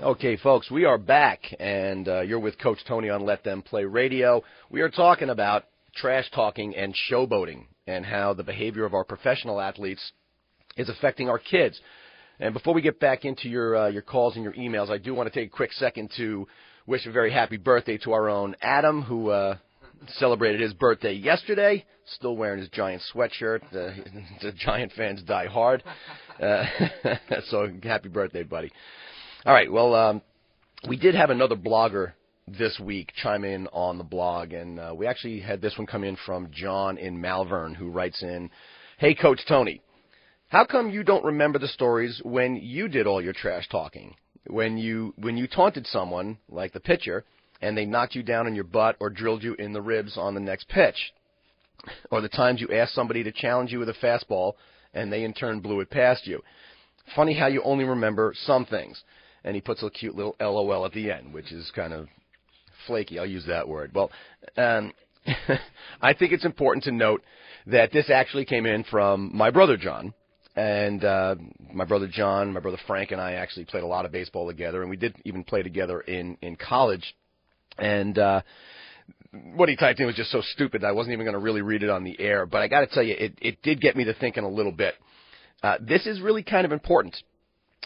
Okay, folks, we are back, and you're with Coach Tony on Let Them Play Radio. We are talking about trash talking and showboating and how the behavior of our professional athletes is affecting our kids. And before we get back into your calls and your emails, I do want to take a quick second to wish a very happy birthday to our own Adam, who celebrated his birthday yesterday, still wearing his Giant sweatshirt. The Giant fans die hard. So happy birthday, buddy. All right, well, we did have another blogger this week chime in on the blog, and we actually had this one come in from John in Malvern, who writes in, "Hey, Coach Tony, how come you don't remember the stories when you did all your trash talking? When you taunted someone, like the pitcher, and they knocked you down on your butt or drilled you in the ribs on the next pitch? Or the times you asked somebody to challenge you with a fastball, and they in turn blew it past you? Funny how you only remember some things." And he puts a cute little LOL at the end, which is kind of flaky. I'll use that word. Well, I think it's important to note that this actually came in from my brother John. And my brother John, my brother Frank, and I actually played a lot of baseball together, and we did even play together in college. And what he typed in was just so stupid that I wasn't even going to really read it on the air. But I got to tell you, it did get me to thinking a little bit. This is really kind of important,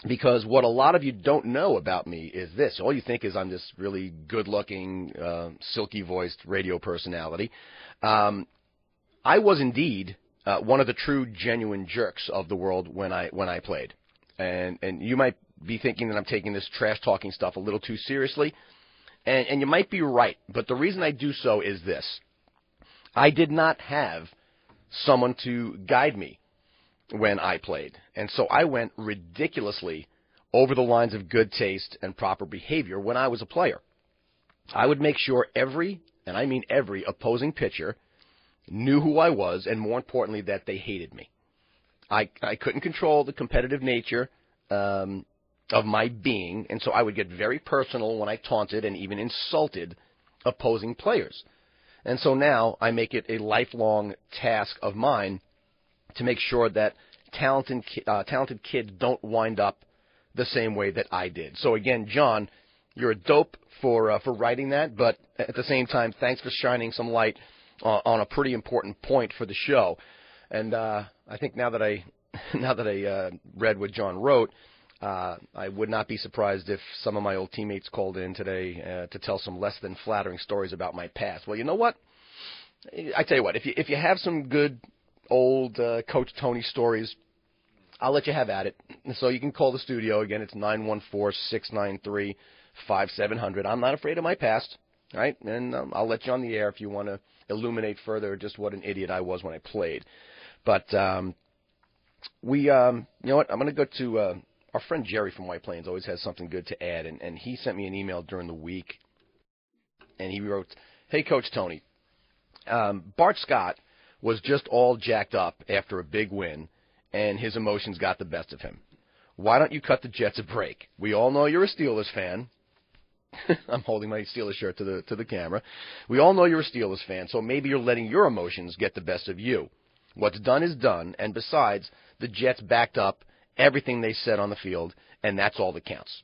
because what a lot of you don't know about me is this. All you think is I'm this really good-looking, silky-voiced radio personality. I was indeed one of the true, genuine jerks of the world when I played. And you might be thinking that I'm taking this trash-talking stuff a little too seriously, and you might be right. But the reason I do so is this. I did not have someone to guide me when I played. And so I went ridiculously over the lines of good taste and proper behavior when I was a player. I would make sure every, and I mean every, opposing pitcher knew who I was, and more importantly, that they hated me. I couldn't control the competitive nature of my being, and so I would get very personal when I taunted and even insulted opposing players. And so now I make it a lifelong task of mine to make sure that talented kids don't wind up the same way that I did. So again, John, you're a dope for writing that, but at the same time, thanks for shining some light on a pretty important point for the show. And I think now that I read what John wrote, I would not be surprised if some of my old teammates called in today to tell some less than flattering stories about my past. Well, you know what? I tell you what, if you have some good old Coach Tony stories, I'll let you have at it. So you can call the studio. Again, it's 914-693-5700. I'm not afraid of my past, right? And I'll let you on the air if you want to illuminate further just what an idiot I was when I played. But you know what? I'm going to go to our friend Jerry from White Plains. Always has something good to add, and he sent me an email during the week, and he wrote, "Hey, Coach Tony, Bart Scott was just all jacked up after a big win, and his emotions got the best of him. Why don't you cut the Jets a break? We all know you're a Steelers fan." I'm holding my Steelers shirt to the camera. "We all know you're a Steelers fan, so maybe you're letting your emotions get the best of you. What's done is done, and besides, the Jets backed up everything they said on the field, and that's all that counts."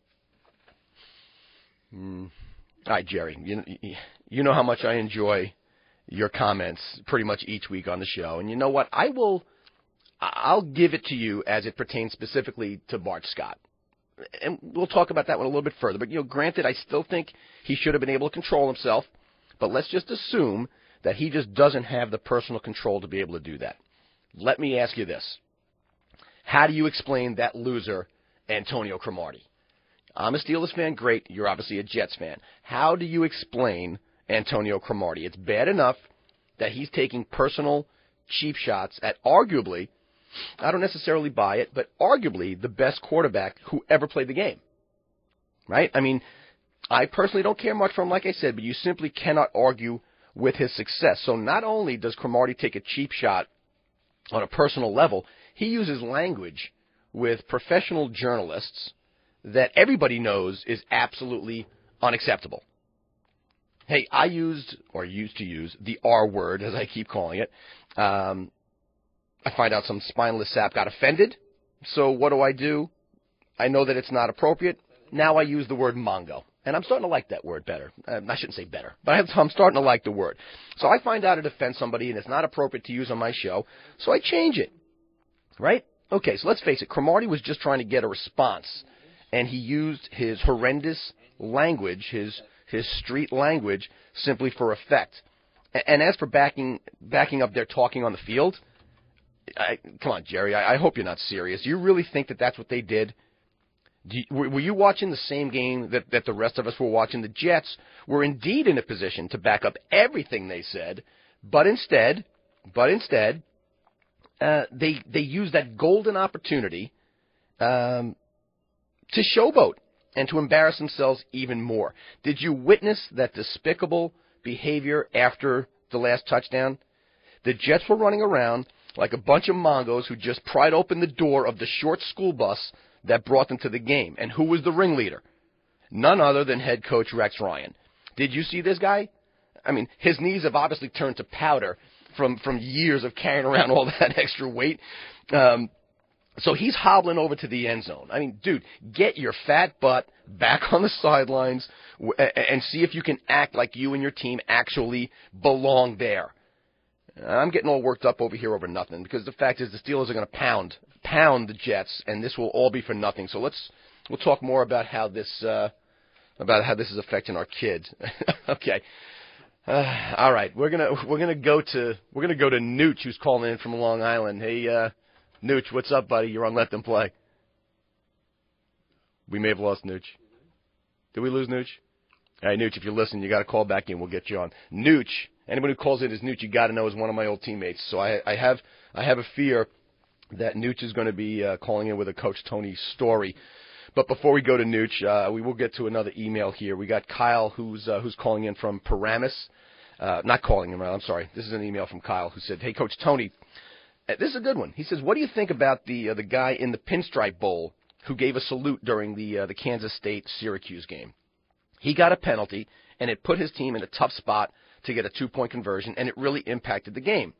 All right, Jerry, you know how much I enjoy your comments pretty much each week on the show. And you know what? I'll give it to you as it pertains specifically to Bart Scott. And we'll talk about that one a little bit further. But, granted, I still think he should have been able to control himself. But let's just assume that he just doesn't have the personal control to be able to do that. Let me ask you this. How do you explain that loser, Antonio Cromartie? I'm a Steelers fan. Great. You're obviously a Jets fan. How do you explain Antonio Cromartie? It's bad enough that he's taking personal cheap shots at arguably, I don't necessarily buy it, but arguably the best quarterback who ever played the game. Right? I mean, I personally don't care much for him, like I said, but you simply cannot argue with his success. So not only does Cromartie take a cheap shot on a personal level, he uses language with professional journalists that everybody knows is absolutely unacceptable. Hey, I used to use the R word, as I keep calling it. I find out some spineless sap got offended. So what do? I know that it's not appropriate. now I use the word Mongo. And I'm starting to like that word better. I shouldn't say better, but I'm starting to like the word. So I find out it offends somebody and it's not appropriate to use on my show, so I change it. Right? Okay, so let's face it. Cromartie was just trying to get a response, and he used his horrendous language, his street language, simply for effect. And as for backing up their talking on the field, come on, Jerry, I hope you're not serious. You really think that that's what they did? Were you watching the same game that the rest of us were watching? The Jets were indeed in a position to back up everything they said, but instead, they used that golden opportunity to showboat and to embarrass themselves even more. Did you witness that despicable behavior after the last touchdown? The Jets were running around like a bunch of Mongos who just pried open the door of the short school bus that brought them to the game. And who was the ringleader? None other than head coach Rex Ryan. Did you see this guy? I mean, his knees have obviously turned to powder from years of carrying around all that extra weight. So he's hobbling over to the end zone. I mean, dude, get your fat butt back on the sidelines and see if you can act like you and your team actually belong there. I'm getting all worked up over here over nothing because the fact is the Steelers are going to pound the Jets, and this will all be for nothing. So we'll talk more about how this is affecting our kids. Okay. All right, we're gonna go to Nooch, who's calling in from Long Island. Hey, Nooch, what's up, buddy? You're on Let Them Play. We may have lost Nooch. Did we lose Nooch? All right, Nooch, if you're listening, you got to call back in. We'll get you on. Nooch, anyone who calls in as Nooch, you got to know is one of my old teammates. So I have a fear that Nooch is going to be calling in with a Coach Tony story. But before we go to Nooch, we will get to another email here. We got Kyle, who's calling in from Paramus. Not calling him, I'm sorry. This is an email from Kyle who said, "Hey, Coach Tony, this is a good one." He says, "What do you think about the guy in the Pinstripe Bowl who gave a salute during the Kansas State-Syracuse game? He got a penalty, and it put his team in a tough spot to get a 2-point conversion, and it really impacted the game.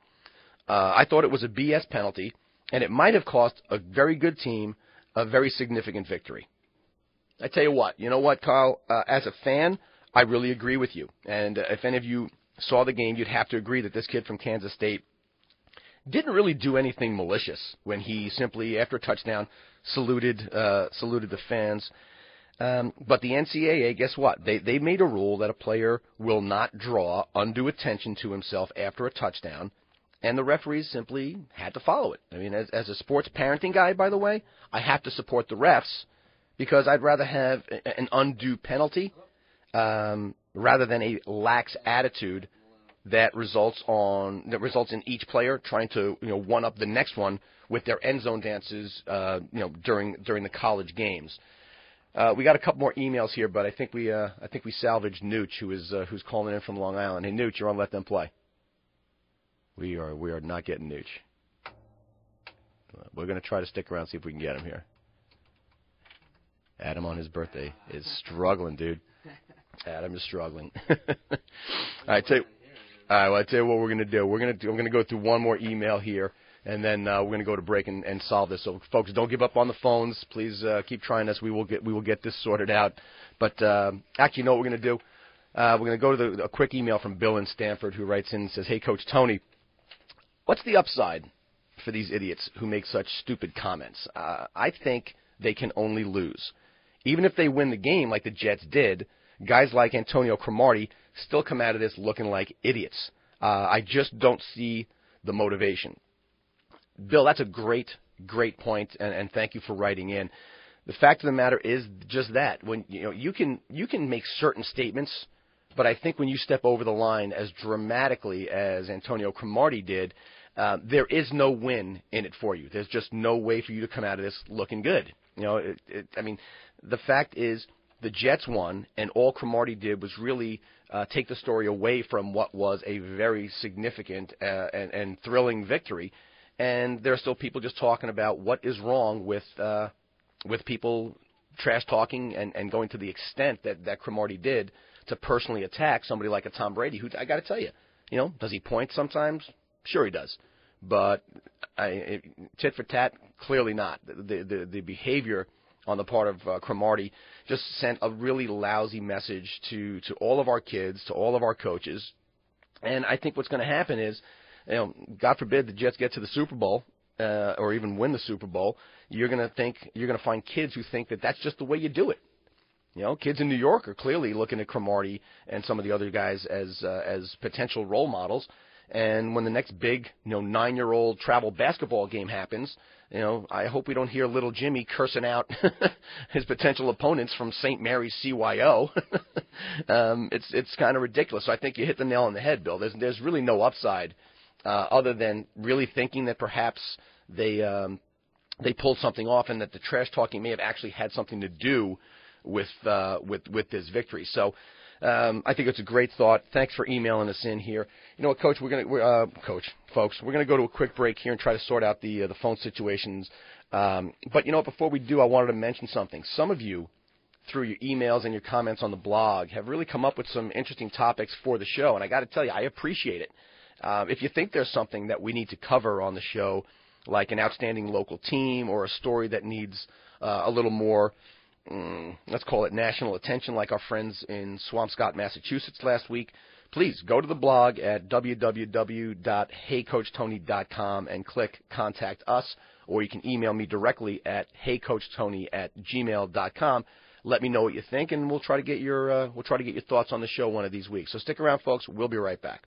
I thought it was a BS penalty, and it might have cost a very good team a very significant victory." I tell you what, Kyle, as a fan, I really agree with you. And if any of you saw the game, you'd have to agree that this kid from Kansas State didn't really do anything malicious when he simply, after a touchdown, saluted the fans. But the NCAA, guess what? They made a rule that a player will not draw undue attention to himself after a touchdown, and the referees simply had to follow it. I mean, as a sports parenting guy, by the way, I have to support the refs because I'd rather have an undue penalty rather than a lax attitude that results in each player trying to one up the next one with their end zone dances during the college games. We got a couple more emails here, but I think we salvaged Nooch, who's calling in from Long Island. Hey, Nooch, you're on Let Them Play. We are not getting Nooch. We're going to try to stick around, see if we can get him here. Adam on his birthday is struggling, dude. Adam is struggling. All right, I tell you what we're going to do. I'm going to go through one more email here, and then we're going to go to break and solve this. So, folks, don't give up on the phones. Please keep trying this. We will get this sorted out. But actually, you know what we're going to do? We're going to go to a quick email from Bill in Stanford, who writes in and says, "Hey, Coach Tony, what's the upside for these idiots who make such stupid comments? I think they can only lose. Even if they win the game like the Jets did, guys like Antonio Cromartie still come out of this looking like idiots. I just don't see the motivation." Bill, that's a great point, and thank you for writing in. The fact of the matter is just that. When you can make certain statements, but I think when you step over the line as dramatically as Antonio Cromartie did, there is no win in it for you. There's just no way for you to come out of this looking good. I mean, the fact is the Jets won, and all Cromartie did was really take the story away from what was a very significant and thrilling victory. And there are still people just talking about what is wrong with people trash talking and going to the extent that Cromartie did to personally attack somebody like a Tom Brady, who I got to tell you, does he point sometimes? Sure he does. But tit for tat, clearly not. The behavior on the part of Cromartie just sent a really lousy message to all of our kids, to all of our coaches. And I think what's going to happen is, God forbid the Jets get to the Super Bowl or even win the Super Bowl, you're going to find kids who think that that's just the way you do it. Kids in New York are clearly looking at Cromartie and some of the other guys as potential role models. And when the next big, 9-year-old travel basketball game happens, I hope we don't hear little Jimmy cursing out his potential opponents from St. Mary's CYO. It's kind of ridiculous. So I think you hit the nail on the head, Bill. There's really no upside other than really thinking that perhaps they pulled something off and that the trash talking may have actually had something to do with this victory. So I think it's a great thought. Thanks for emailing us in here. You know what, Coach? Folks, we're gonna go to a quick break here and try to sort out the phone situations. But before we do, I wanted to mention something. Some of you, through your emails and your comments on the blog, have really come up with some interesting topics for the show, and I got to tell you, I appreciate it. If you think there's something that we need to cover on the show, like an outstanding local team or a story that needs a little more, let's call it national attention, like our friends in Swampscott, Massachusetts last week, please go to the blog at www.heycoachtony.com and click Contact Us, or you can email me directly at heycoachtony@gmail.com. Let me know what you think, and we'll try to get your thoughts on the show one of these weeks. So stick around, folks. We'll be right back.